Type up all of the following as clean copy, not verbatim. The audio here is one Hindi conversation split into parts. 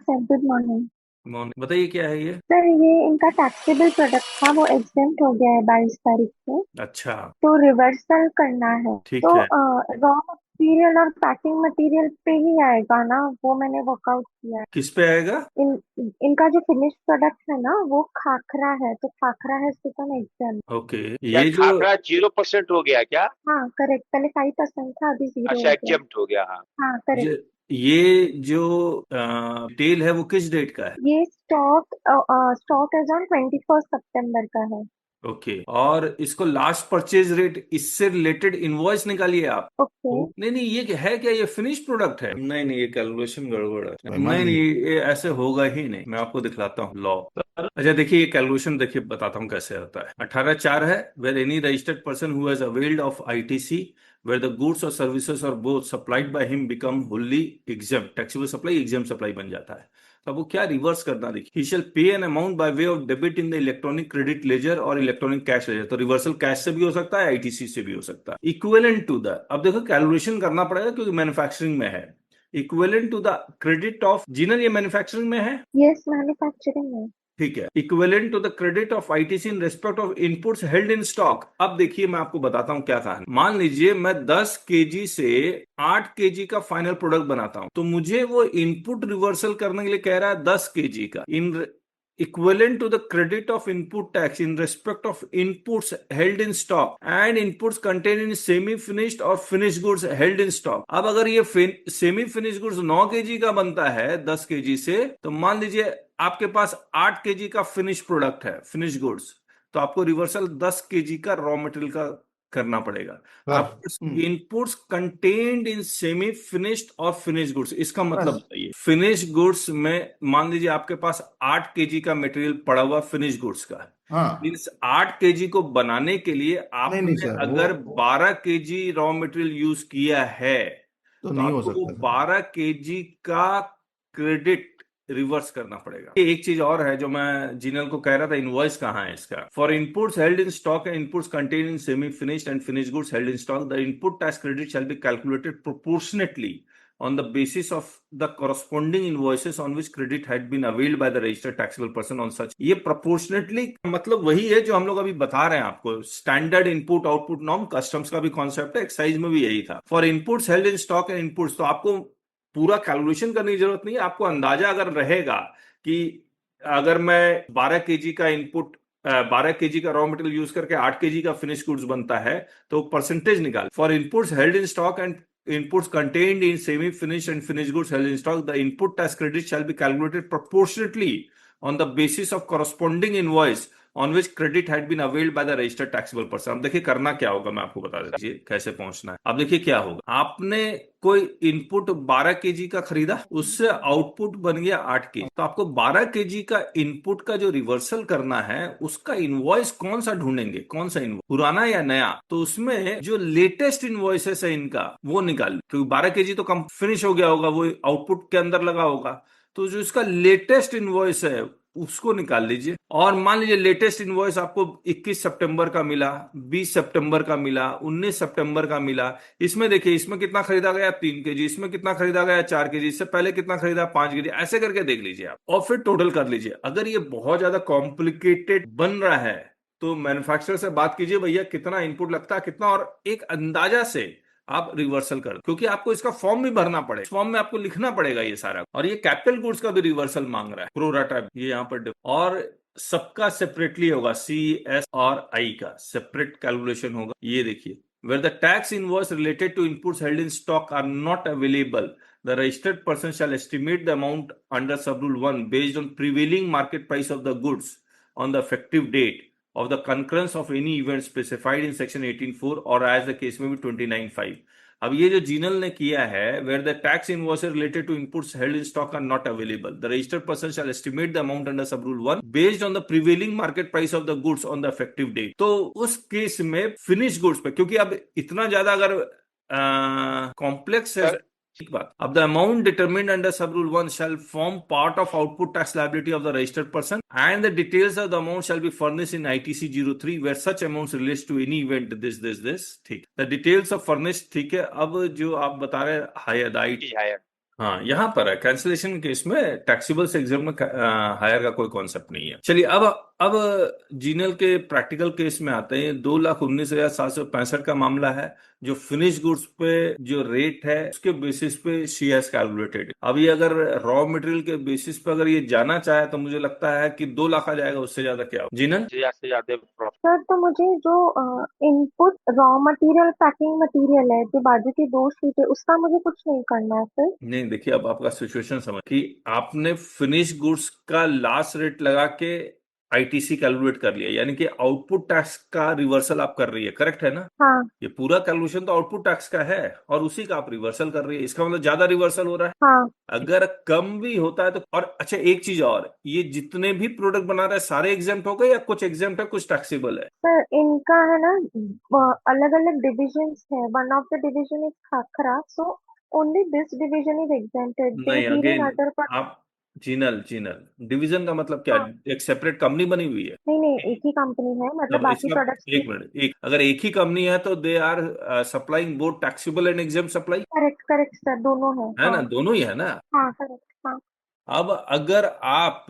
Sir, good morning. मॉर्निंग। बताइए क्या है ये। सर, ये इनका टैक्सेबल प्रोडक्ट था, वो एग्जेम्प्ट हो गया है 22 तारीख से। अच्छा। तो रिवर्सल करना है। ठीक तो है। रॉ मटेरियल और पैकिंग मटेरियल पे ही आएगा ना? वो मैंने वर्कआउट किया है। किस पे आएगा? इन इनका जो फिनिश प्रोडक्ट है ना, वो खाखरा है, तो खाखरा है बिकम एग्जाम। ओके। क्या ये जो खाखरा 0% हो गया क्या? हाँ, करेक्ट। पहले 5% था, अभी 0 अच्छा, हो गया। एग्जेम्प्ट हो गया, हाँ। हाँ, करेक्ट। ये जो डिटेल है वो किस डेट का है? ये स्टॉक एज ऑन 21 सितंबर का है। ओके। और इसको लास्ट परचेज रेट इससे रिलेटेड इनवॉइस निकालिए आप। ओके। नहीं नहीं, ये है क्या? ये फिनिश प्रोडक्ट है? नहीं नहीं, ये कैलकुलेशन गड़बड़ है। वर्मा नहीं जी। नहीं, ये ऐसे होगा ही नहीं। मैं आपको दिखलाता हूँ लॉ। अच्छा देखिए, ये कैलकुलेशन देखिए, बताता हूँ कैसे होता है। 18(4) है, where any registered person who has availed of ITC where the goods or services or both supplied by him become wholly exempt, taxable supply exempt supply बन जाता है। तो अब वो क्या रिवर्स करना, देखिए, he shall pay an amount by way of debit in the electronic credit ledger और इलेक्ट्रॉनिक कैश लेजर। तो रिवर्सल कैश से भी हो सकता है, आईटीसी से भी हो सकता है। इक्विवेलेंट टू द, अब देखो कैलकुलेशन करना पड़ेगा क्योंकि मैन्युफैक्चरिंग में है। Equivalent to the credit of जिनल, ये मैन्युफैक्चरिंग में है। यस, मैन्युफैक्चरिंग में। ठीक है। Equivalent to the credit of ITC in respect of inputs held in stock. अब देखिए, मैं आपको बताता हूं क्या कहा। मान लीजिए मैं 10 केजी से 8 केजी का फाइनल प्रोडक्ट बनाता हूं, तो मुझे वो इनपुट रिवर्सल करने के लिए कह रहा है 10 केजी का। इन equivalent to the credit of input tax in respect of inputs held in stock and inputs contained in semi finished or finished goods held in stock। अब अगर ये सेमी फिनिश गुड्स 9 केजी का बनता है 10 केजी से, तो मान लीजिए आपके पास 8 केजी का फिनिश प्रोडक्ट है, फिनिश गुड्स, तो आपको रिवर्सल 10 केजी का रॉ मटेरियल का करना पड़ेगा। सर। आप inputs contained in semi finished और फिनिश गुड्स, इसका मतलब बस। बताइए। फिनिश गुड्स में मान लीजिए आपके पास 8 केजी का मटेरियल पड़ा हुआ फिनिश गुड्स का। हाँ। इस 8 केजी को बनाने के लिए नहीं नहीं आपने सर, अगर वो 12 केजी रॉ मटेरियल यूज किया है, तो तो नहीं हो आपको वो सकता सर। 12 केजी का क्रेडिट रिवर्स करना पड़ेगा। ये एक चीज और है जो मैं जिनल को कह रहा था, इनवॉइस कहाँ है इसका। For inputs held in stock and inputs contain in semi finished and finished goods held in stock, the input tax credit shall be calculated proportionately on the basis of the corresponding invoices on which credit had been availed by the registered taxable person on such। ये proportionately मतलब वही है जो हम लोग अभी बता रहे हैं आपको। Standard input output norm, customs का भी कॉन्सेप्ट है, एक्साइज में भी यही था। For inputs held in stock and inputs, तो आपको पूरा कैलकुलेशन करने की जरूरत नहीं है। आपको अंदाजा अगर रहेगा कि अगर मैं 12 केजी का इनपुट 12 केजी का रॉ मटेरियल यूज करके 8 केजी का फिनिश गुड्स बनता है, तो परसेंटेज निकाल। For inputs held in stock and inputs contained in semi-finished and finished goods held in stock, the input tax credit shall be calculated proportionately on the basis of corresponding invoice on which credit had been availed by the registered taxable person। अब देखिए करना क्या होगा, मैं आपको बता दीजिए कैसे पहुंचना है। अब देखिए क्या होगा, आपने कोई इनपुट 12 केजी का खरीदा, उससे आउटपुट बन गया 8 केजी, तो आपको 12 केजी का इनपुट का जो रिवर्सल करना है उसका इनवॉइस कौन सा ढूंढेंगे, कौन सा इनवॉइस, पुराना या नया? तो उसमें जो लेटेस्ट इनवॉइसेस है इनका वो निकाल, क्योंकि 12 केजी तो कम फिनिश हो गया होगा, वो आउटपुट के अंदर लगा होगा। तो जो इसका लेटेस्ट इनवॉइस है उसको निकाल लीजिए। और मान लीजिए लेटेस्ट इनवॉइस आपको 21 सितंबर का मिला, 20 सितंबर का मिला, 19 सितंबर का मिला। इसमें देखिए, इसमें कितना खरीदा गया 3 केजी, इसमें कितना खरीदा गया 4 केजी, इससे पहले कितना खरीदा 5 केजी, ऐसे करके देख लीजिए आप और फिर टोटल कर लीजिए। अगर ये बहुत ज्यादा कॉम्प्लिकेटेड बन रहा है तो मैन्युफैक्चरर से बात कीजिए, भैया कितना इनपुट लगता है कितना, और एक अंदाजा से आप रिवर्सल कर, क्योंकि आपको इसका फॉर्म भी भरना पड़ेगा, फॉर्म में आपको लिखना पड़ेगा ये सारा। और ये कैपिटल गुड्स का भी रिवर्सल मांग रहा है, प्रोराटा, ये यहाँ पर और सबका सेपरेटली होगा, सी एस और आई का सेपरेट कैलकुलेशन होगा। ये देखिए, where the tax invoice related to inputs held in stock are not available, the registered person shall estimate the amount under subrule 1 based on prevailing market price of the goods on the effective date of the concurrence of any event specified in section 18(4) or as the case may be 29(5)। अब ये जो जीनल ने किया है, where the tax invoices related to inputs held in stock are not available, the registered person shall estimate the amount under subrule 1 based on the prevailing market price of the goods on the effective date। तो उस केस में फिनिश गुड्स पे, क्योंकि अब इतना ज्यादा अगर कॉम्प्लेक्स है, ठीक बात। अब the amount determined under sub rule 1 shall form part of output tax liability of the registered person and the details of the amount shall be furnished in ITC 03 where such amounts relates to any event this ठीक। the details of furnished, ठीक है। अब जो आप बता रहे हायर, हाँ, यहाँ पर है कैंसिलेशन केस में टैक्सेबल से एग्जाम में हायर का कोई कॉन्सेप्ट नहीं है। चलिए अब जीनल के प्रैक्टिकल केस में आते हैं। 2,19,765 का मामला है, जो फिनिश गुड्स पे जो रेट है उसके बेसिस पे शी हैज कैलकुलेटेड। अभी अगर रॉ मटेरियल के बेसिस पे अगर ये जाना चाहे तो मुझे लगता है कि 2 लाख आ जाएगा, उससे ज्यादा क्या हो जीनल? ज्यादा से ज्यादा प्रॉफिट। सर तो मुझे जो input raw material packing material है, जो बाजू की दो शीट है, उसका मुझे कुछ नहीं करना है सर। नहीं, देखिए अब आपका सिचुएशन समझ कि आपने फिनिश गुड्स का लास्ट रेट लगा के आईटीसी कैलकुलेट कर लिया, यानी कि आउटपुट टैक्स का रिवर्सल आप कर रही है, करेक्ट है ना? हाँ ये पूरा कैलकुलेशन तो आउटपुट टैक्स का है और उसी का आप रिवर्सल कर रही है, इसका मतलब ज्यादा रिवर्सल हो रहा है। हाँ अगर कम भी होता है तो, और अच्छा एक चीज और, ये जितने भी प्रोडक्ट बना रहे हैं सारे एग्जाम्प्ट हो गए या कुछ एग्जाम्प्ट है कुछ टैक्सेबल है? सर, इनका है ना, अलग अलग डिविजन्स है। One of the division is Khakhra, so only this division is exempted. दे नहीं, डील इन अगेन अदर। आप जीनल जीनल डिवीजन का मतलब क्या हाँ, है? एक सेपरेट कंपनी बनी हुई है? नहीं नहीं, एक ही कंपनी है, मतलब अब बाकी इसका प्रोडक्ट्स की। एक मिनट, एक अगर एक ही कंपनी है तो they are supplying both taxable and exempt supply, correct correct sir, दोनों है। है हाँ ना? दोनों ही है ना? हाँ करेक्ट हाँ। अब अगर आप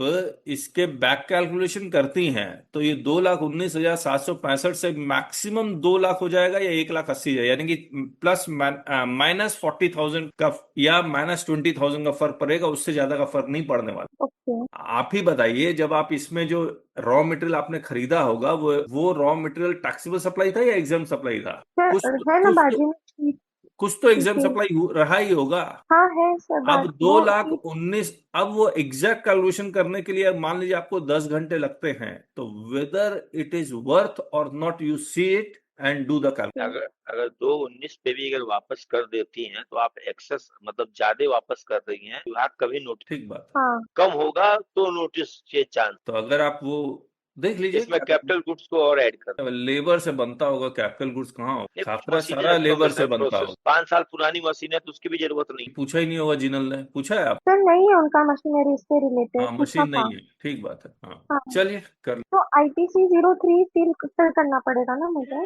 इसके बैक कैलकुलेशन करती हैं तो ये 2,19,765 से मैक्सिमम 2 लाख हो जाएगा या 1,80,000, यानी कि प्लस माइनस 40,000 का या माइनस 20,000 का फर्क पड़ेगा, उससे ज्यादा का फर्क नहीं पड़ने वाला। ओके आप ही बताइए, जब आप इसमें जो रॉ मटेरियल आपने खरीदा होगा वो रॉ मटेरियल टैक्सेबल सप्लाई था या एग्जाम सप्लाई था? कुछ सर, है ना कुछ तो बाजू में शीट। कुछ तो एग्जाम शीट सप्लाई रहा ही होगा। हाँ है सर, अब बात दो वो लाख शीट। उन्नीस अब वो एग्जैक्ट कैलकुलेशन करने के लिए अब मान लीजिए आपको 10 घंटे लगते हैं, तो वेदर इट इज वर्थ और not, you see it and do the calculation. अगर अगर 219 पे भी अगर वापस कर देती हैं तो आप एक्सेस मतलब ज्यादा वापस कर रही हैं, विभाग कभी नोटिस ठीक बात है। हाँ कम होगा तो नोटिस ये चांस। तो अगर आप वो देख लीजिए, इसमें कैपिटल गुड्स को और ऐड कर। लेबर से बनता होगा, कैपिटल गुड्स कहाँ हो, ये कुछ खाकरा मशीनें सारा रखे होंगे लेबर से सर, बनता प्रोसेस होगा। 5 साल पुरानी मशीन है तो उसकी भी जरूरत नहीं। पूछा ही नहीं होगा, जिनल ने पूछा है आप? सर, नहीं है उनका मशीनरी से रिलेटेड, हाँ, पूछा मशीन था। नहीं है, ठीक बात है। हाँ, हाँ, चलिए कर। तो ITC 03 फिल करना पड़ेगा ना मुझे?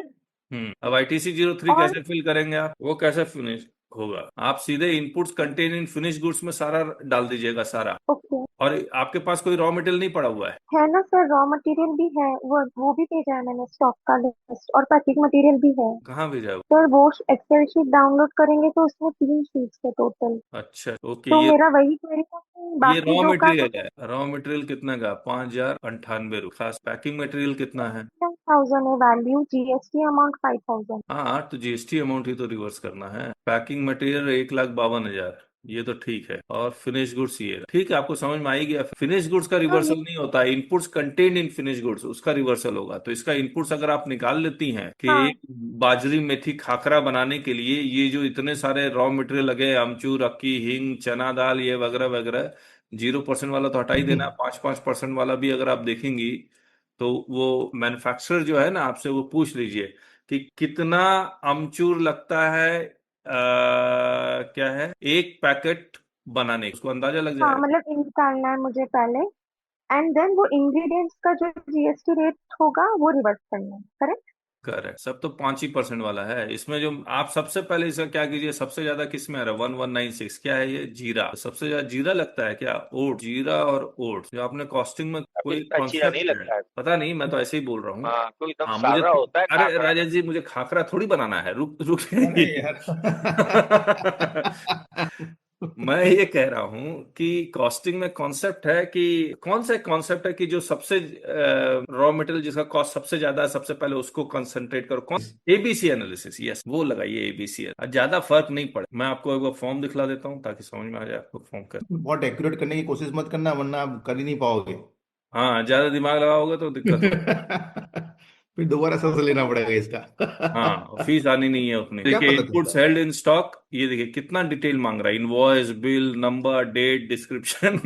अब ITC 03 और कैसे फिल करेंगे आप? वो कैसे फिनिश होगा? आप सीधे inputs contain in finish goods में सारा डाल दीजिएगा सारा। ओके, और आपके पास कोई रॉ मटेरियल नहीं पड़ा हुआ है? है ना सर, रॉ मटेरियल भी है, वो भी भेजा है मैंने, स्टॉक का लिस्ट, और पैकिंग मटेरियल भी है। कहाँ भेजा है वो? सर, वो एक्सेल शीट डाउनलोड करेंगे तो उसमें 3 शीट्स है टोटल। अच्छा, ओके। तो ये मेरा वही क्वेरी था कि ये बाकी रॉ दो का मटेरियल कुछ। है। रॉ मटेरियल कितना का? 5,098 खास पैकिंग मटेरियल कितना है? 10,000 है वैल्यू, GST अमाउंट 5,000। हाँ, तो जीएसटी अमाउंट ही तो रिवर्स करना है। पैकिंग मटेरियल 1,52,000, ये तो ठीक है। और फिनिश गुड्स ये ठीक है, आपको समझ में आई गया। फिनिश गुड्स का हाँ रिवर्सल नहीं होता, inputs contained in finish goods उसका रिवर्सल होगा। तो इसका इनपुट्स अगर आप निकाल लेती हैं कि हाँ एक बाजरी मेथी खाकरा बनाने के लिए ये जो इतने सारे रॉ मटेरियल लगे, अमचूर, अक्की, हींग, चना दाल, ये वगैरह वगैरह, 0% वाला तो हटा ही देना, 5-5% वाला भी अगर आप देखेंगी तो वो मैन्युफैक्चरर जो है ना, आपसे वो पूछ लीजिए कि कितना अमचूर लगता है, क्या है एक पैकेट बनाने, उसको अंदाजा लग हाँ, जाएगा। मतलब निकालना है मुझे पहले, एंड देन वो इंग्रेडिएंट्स का जो GST रेट होगा वो रिवर्स करना है, करेक्ट? करेक्ट, सब तो 5% वाला है इसमें। जो आप सबसे पहले इसका क्या कीजिए, सबसे ज्यादा किस में आ रहा है? 1196, क्या है ये? जीरा। तो सबसे ज्यादा जीरा लगता है क्या? ओट, जीरा और ओट जो आपने कॉस्टिंग में अभी कोई इतना जीरा नहीं कॉन्सेप्ट है? लगता है। पता नहीं, मैं तो ऐसे ही बोल रहा हूँ। हाँ, तो एकदम हाँ, मुझे सारा तो, होता है अरे खाकरा में। राजेश जी, मुझे खाकरा थोड़ी बनाना है, रुक रुक अरे यार। मैं ये कह रहा हूं कि कॉस्टिंग में कॉन्सेप्ट है कि कौन सा कॉन्सेप्ट है कि जो सबसे रॉ मटेरियल जिसका कॉस्ट सबसे ज्यादा है, सबसे पहले उसको कंसंट्रेट करो। कौन? एबीसी एनालिसिस, यस, वो लगाइए एबीसी। ज्यादा फर्क नहीं पड़े। मैं आपको एक बार फॉर्म दिखला देता हूँ ताकि समझ में आ जाए आपको फॉर्म कर। बहुत एक्यूरेट करने की कोशिश मत करना, वरना आप कर ही नहीं पाओगे। हाँ, ज्यादा दिमाग लगाओगे तो दिक्कत हो। फिर दोबारा सबसे लेना पड़ेगा इसका। हाँ, फीस आनी नहीं है उतनी। क्या देखिए, पता इनपुट्स चलता हेल्ड इन स्टॉक, ये देखिए कितना डिटेल मांग रहा है, invoice, bill number, date, description.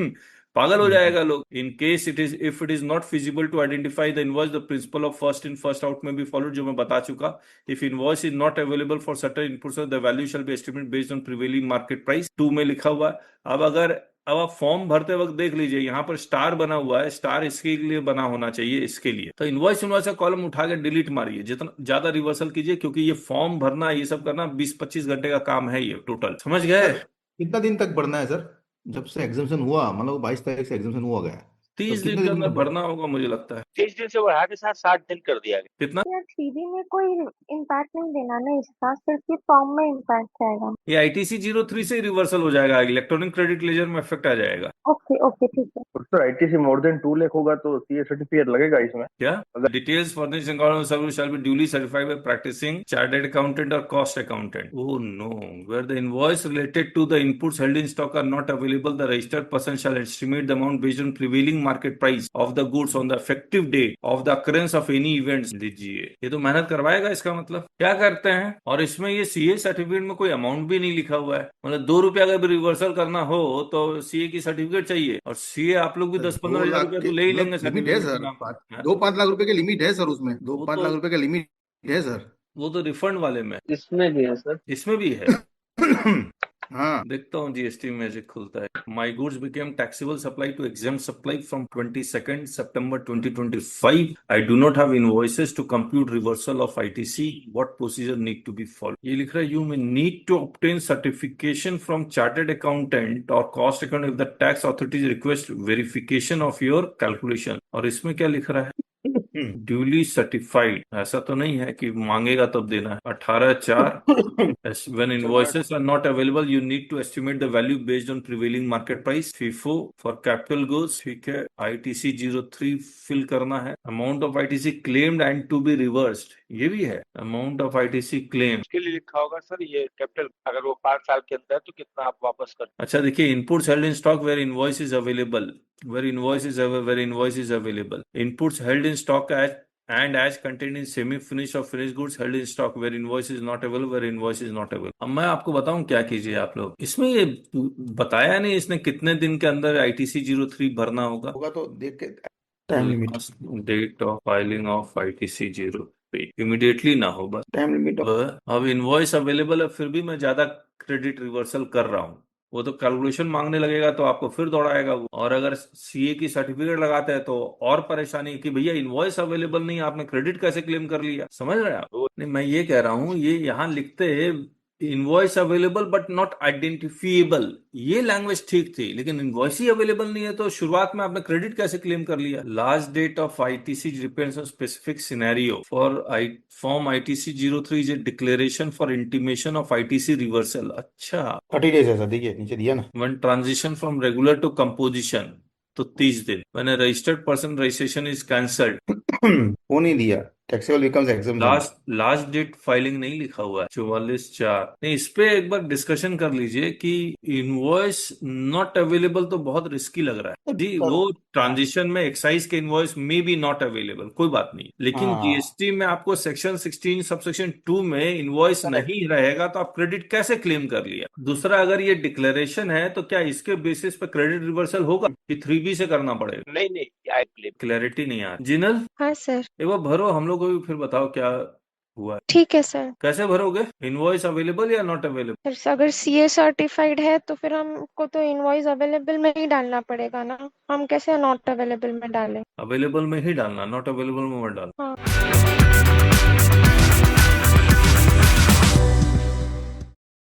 पागल हो है। जाएगा लोग। In case it is, if it is not feasible to identify the invoice, the principle of first in first out में भी फॉलोड, जो मैं बता चुका। If invoice is not available for certain inputs, the value shall be estimate based on prevailing market price, 2 में लिखा हुआ है। अब आप फॉर्म भरते वक्त देख लीजिए, यहाँ पर स्टार बना हुआ है, स्टार इसके लिए बना होना चाहिए, इसके लिए। तो इनवॉइस इनवॉइस का कॉलम उठा के डिलीट मारिए, जितना ज्यादा रिवर्सल कीजिए, क्योंकि ये फॉर्म भरना, ये सब करना 20-25 घंटे का काम है, ये टोटल, समझ गए? सर कितना दिन तक भरना है सर? जब से एग्जामिशन हुआ, मतलब 22 तारीख से एग्जामिशन हुआ गया, तो 30 दिन कितने के दिन अंदर में भरना होगा मुझे लगता है। 30 दिन से बढ़ा के साथ 60 दिन कर दिया गया। कितना? यार सीडी में कोई इम्पैक्ट नहीं देना ना इसका, सिर्फ ये फॉर्म में इम्पैक्ट आएगा। ये ITC 03 से रिवर्सल हो जाएगा, इलेक्ट्रॉनिक क्रेडिट लेजर में इफेक्ट आ जाएगा। ओके ओके ठीक है। Sir ITC more than 2 lakh होगा तो CA सर्टिफिकेट लगेगा इसमें? क्या? Details furnished in account service shall be duly certified by practicing chartered accountant और cost accountant. Oh no, where the invoice related to the inputs held in stock are not available, the registered person shall estimate the amount based on prevailing market price of the goods on the effective date of the occurrence of any events. लीजिए, ये तो मेहनत करवाएगा। इसका मतलब क्या करते हैं, और इसमें ये CA सर्टिफिकेट में कोई अमाउंट भी नहीं लिखा हुआ है। मतलब 2 रुपया का भी रिवर्सल करना हो तो CA की सर्टिफिकेट चाहिए, और CA आप लोग भी 10-15 हजार रुपया तो ले ही लेंगे लिमिट है सर्टिफिकेट के सर, नाम पर। 2-5 लाख रुपए की लिमिट है सर उसमें, वो 2-5 लाख तो रुपए की लिमिट है सर। वो तो रिफंड वाले में, इसमें भी है सर। इसमें भी है। हाँ, देखता हूँ GST मैजिक खुलता है। My goods became taxable supply to exempt supply from 22 September 2025। I do not have invoices to compute reversal of ITC। What procedure need to be follow. ये लिख रहा है, you may need to obtain certification from chartered accountant और cost accountant if the tax authorities request verification of your calculation. और इसमें क्या लिख रहा है, ड्यूली सर्टिफाइड। ऐसा तो नहीं है कि मांगेगा तब देना है। 18/4 when invoices are not available you need to estimate the value based on prevailing market price। FIFO for capital goods, ठीक है। ITC 03 फिल करना है। Amount of ITC claimed and to be reversed, ये भी है। अमाउंट ऑफ ITC claimed इसके लिए लिखा होगा सर ये कैपिटल, अगर वो 5 साल के अंदर है तो कितना आप वापस कर। अच्छा देखिए, inputs held in stock where invoice is available, where invoice is available, inputs held in stock and as contained in semi finished or finished goods held in stock where invoice is not available, where invoice is not available। अब मैं आपको बताऊं क्या कीजिए आप लोग, इसमें ये बताया नहीं इसने कितने दिन के अंदर ITC 03 भरना होगा। तो देख के time limit, date of filing of ITC 03 immediately ना हो बस। Time limit. अब इनवॉइस अवेलेबल है, फिर भी मैं ज्यादा क्रेडिट रिवर्सल कर रहा हूँ। वो तो कैलकुलेशन मांगने लगेगा तो आपको फिर दौड़ाएगा वो। और अगर CA की सर्टिफिकेट लगाते हैं तो और परेशानी कि भैया इनवॉइस अवेलेबल नहीं, आपने क्रेडिट कैसे क्लेम कर लिया। समझ रहे हैं आप? नहीं, मैं ये कह रहा हूँ, ये यहाँ लिखते हैं invoice available but not identifiable, ये लैंग्वेज ठीक थी, लेकिन इनवॉइस ही अवेलेबल नहीं है तो शुरुआत में आपने क्रेडिट कैसे क्लेम कर लिया। Last date of ITC depends on specific scenario for form ITC 03 is a declaration for intimation of ITC reversal. अच्छा, 30 डेज है सर, देखिए नीचे दिया ना। One transition from regular to composition तो 30 दिन। मैंने registered person registration is cancelled, वो नहीं दिया। Taxable becomes exemption. Last date filing नहीं लिखा हुआ है, 44/4। नहीं, इस पे एक बार डिस्कशन कर लीजिए कि इनवॉइस नॉट अवेलेबल तो बहुत रिस्की लग रहा है जी। वो ट्रांजिशन में एक्साइज के इनवॉइस में भी नॉट अवेलेबल, कोई बात नहीं, लेकिन हाँ। GST में आपको सेक्शन 16 सबसेक्शन 2 में इनवॉइस नहीं रहेगा तो आप क्रेडिट कैसे क्लेम कर लिया। दूसरा, अगर ये डिक्लेरेशन है तो क्या इसके बेसिस पे क्रेडिट रिवर्सल होगा कि 3B से करना पड़ेगा। नहीं आई क्लेम। क्लैरिटी नहीं आ। जिनल, हाँ सर। एक बार भरो, हम लोग को भी फिर बताओ क्या हुआ है। ठीक है सर। कैसे भरोगे, इनवॉइस अवेलेबल या नॉट अवेलेबल? सर अगर CA सर्टिफाइड है तो फिर हमको तो इनवॉइस अवेलेबल में ही डालना पड़ेगा ना, हम कैसे नॉट अवेलेबल में डालें? अवेलेबल में ही डालना, नॉट अवेलेबल में मत डालना। हाँ।